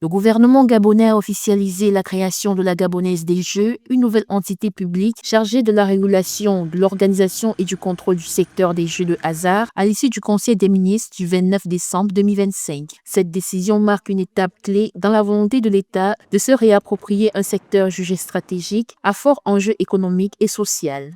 Le gouvernement gabonais a officialisé la création de la Gabonaise des Jeux, une nouvelle entité publique chargée de la régulation, de l'organisation et du contrôle du secteur des jeux de hasard à l'issue du Conseil des ministres du 29 décembre 2025. Cette décision marque une étape clé dans la volonté de l'État de se réapproprier un secteur jugé stratégique à fort enjeu économique et social.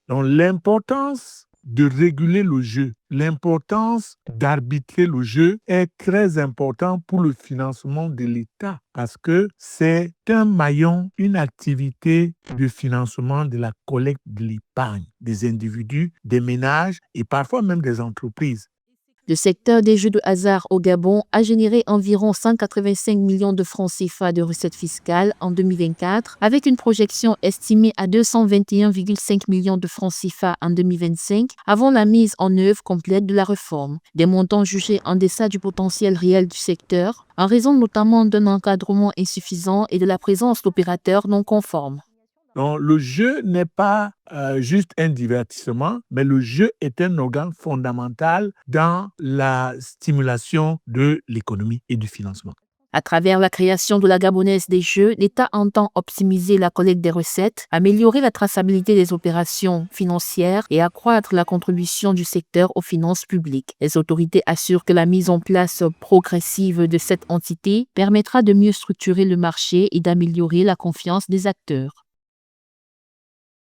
Donc, l'importance de réguler le jeu, l'importance d'arbitrer le jeu est très important pour le financement de l'État parce que c'est un maillon, une activité de financement de la collecte de l'épargne des individus, des ménages et parfois même des entreprises. Le secteur des jeux de hasard au Gabon a généré environ 185 millions de francs CFA de recettes fiscales en 2024, avec une projection estimée à 221,5 millions de francs CFA en 2025, avant la mise en œuvre complète de la réforme. Des montants jugés en deçà du potentiel réel du secteur, en raison notamment d'un encadrement insuffisant et de la présence d'opérateurs non conformes. Donc, le jeu n'est pas juste un divertissement, mais le jeu est un organe fondamental dans la stimulation de l'économie et du financement. À travers la création de la Gabonaise des Jeux, l'État entend optimiser la collecte des recettes, améliorer la traçabilité des opérations financières et accroître la contribution du secteur aux finances publiques. Les autorités assurent que la mise en place progressive de cette entité permettra de mieux structurer le marché et d'améliorer la confiance des acteurs.